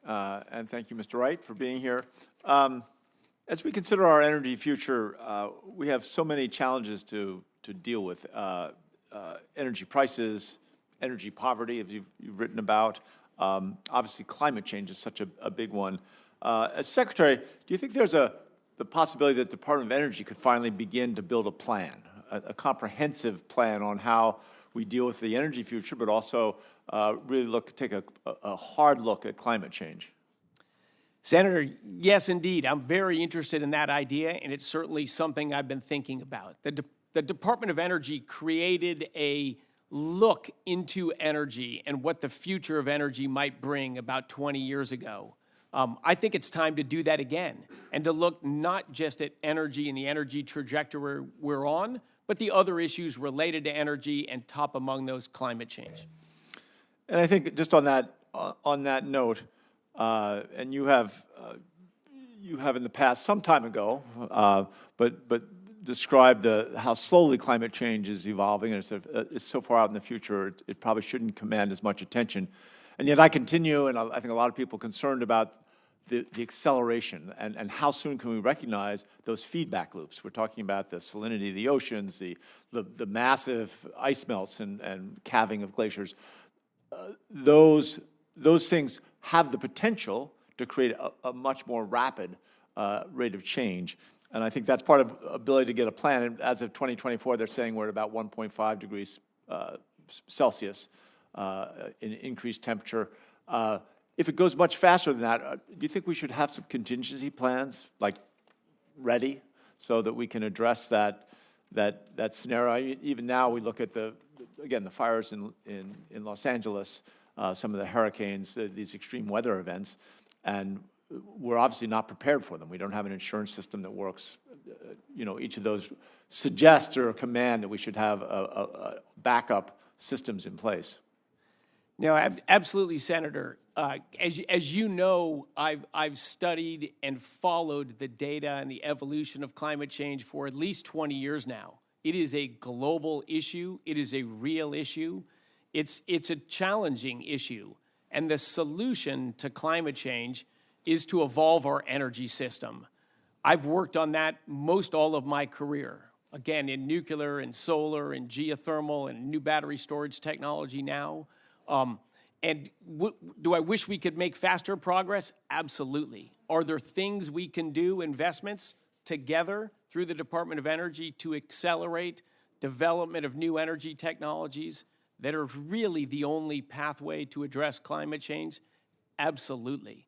and thank you, Mr. Wright, for being here. As we consider our energy future, we have so many challenges to deal with. Energy prices, energy poverty, as you've written about. Obviously, climate change is such a big one. As Secretary, do you think there's the possibility that the Department of Energy could finally begin to build a plan, a comprehensive plan on how we deal with the energy future, but also really take a hard look at climate change? Senator, yes, indeed. I'm very interested in that idea, and it's certainly something I've been thinking about. The Department of Energy created a look into energy and what the future of energy might bring about 20 years ago. I think it's time to do that again and to look not just at energy and the energy trajectory we're on, but the other issues related to energy, and top among those, climate change. And I think just on that note, and you have in the past, some time ago, but described how slowly climate change is evolving, and it's so far out in the future, it probably shouldn't command as much attention. And yet I continue, and I think a lot of people are concerned about the acceleration and how soon can we recognize those feedback loops. We're talking about the salinity of the oceans, the massive ice melts and calving of glaciers. Those things have the potential to create a much more rapid rate of change. And I think that's part of ability to get a plan. And as of 2024, they're saying we're at about 1.5 degrees Celsius in increased temperature. If it goes much faster than that, do you think we should have some contingency plans, like ready, so that we can address that scenario? Even now, we look at the fires in Los Angeles, some of the hurricanes, these extreme weather events, and we're obviously not prepared for them. We don't have an insurance system that works. Each of those suggests or command that we should have a backup systems in place. No, absolutely, Senator. As you know, I've studied and followed the data and the evolution of climate change for at least 20 years now. It is a global issue. It is a real issue. It's a challenging issue. And the solution to climate change is to evolve our energy system. I've worked on that most all of my career, again, in nuclear and solar and geothermal and new battery storage technology now. And do I wish we could make faster progress? Absolutely. Are there things we can do, investments together through the Department of Energy to accelerate development of new energy technologies that are really the only pathway to address climate change? Absolutely.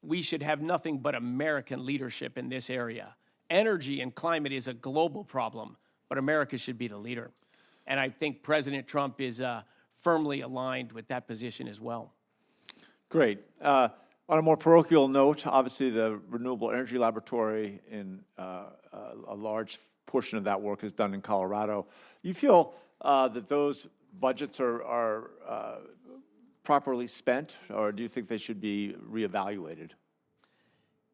We should have nothing but American leadership in this area. Energy and climate is a global problem, but America should be the leader. And I think President Trump is firmly aligned with that position as well. Great. On a more parochial note, obviously the Renewable Energy Laboratory, in a large portion of that work is done in Colorado. You feel that those budgets are properly spent, or do you think they should be reevaluated?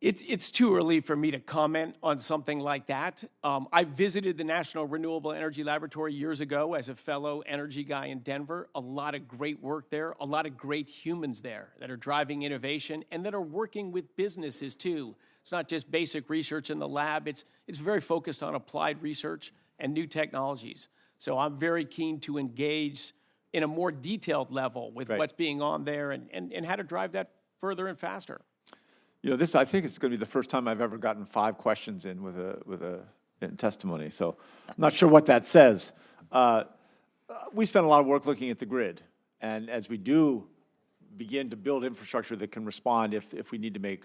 It's too early for me to comment on something like that. I visited the National Renewable Energy Laboratory years ago as a fellow energy guy in Denver. A lot of great work there, a lot of great humans there that are driving innovation and that are working with businesses too. It's not just basic research in the lab. It's very focused on applied research and new technologies. So I'm very keen to engage in a more detailed level with what's being on there and how to drive that further and faster. I think it's going to be the first time I've ever gotten 5 questions in with a testimony. So I'm not sure what that says. We spent a lot of work looking at the grid, and as we do begin to build infrastructure that can respond if we need to make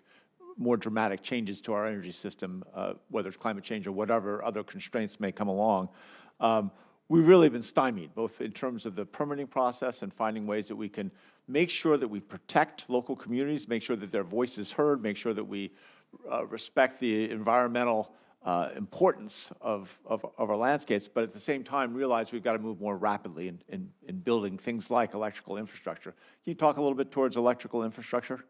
more dramatic changes to our energy system, whether it's climate change or whatever other constraints may come along, we've really been stymied, both in terms of the permitting process and finding ways that we can make sure that we protect local communities, make sure that their voice is heard, make sure that we respect the environmental importance of our landscapes, but at the same time realize we've got to move more rapidly in building things like electrical infrastructure. Can you talk a little bit towards electrical infrastructure?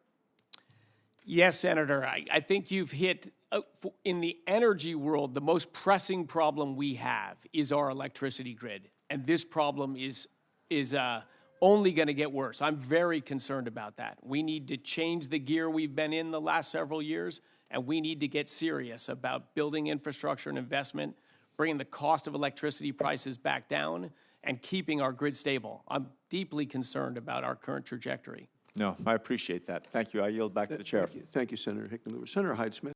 Yes, Senator. I think you've hit, in the energy world, the most pressing problem we have is our electricity grid. And this problem is only going to get worse. I'm very concerned about that. We need to change the gear we've been in the last several years, and we need to get serious about building infrastructure and investment, bringing the cost of electricity prices back down, and keeping our grid stable. I'm deeply concerned about our current trajectory. No, I appreciate that. Thank you. I yield back to the chair. Thank you, Senator Hickenlooper. Senator Hyde-Smith.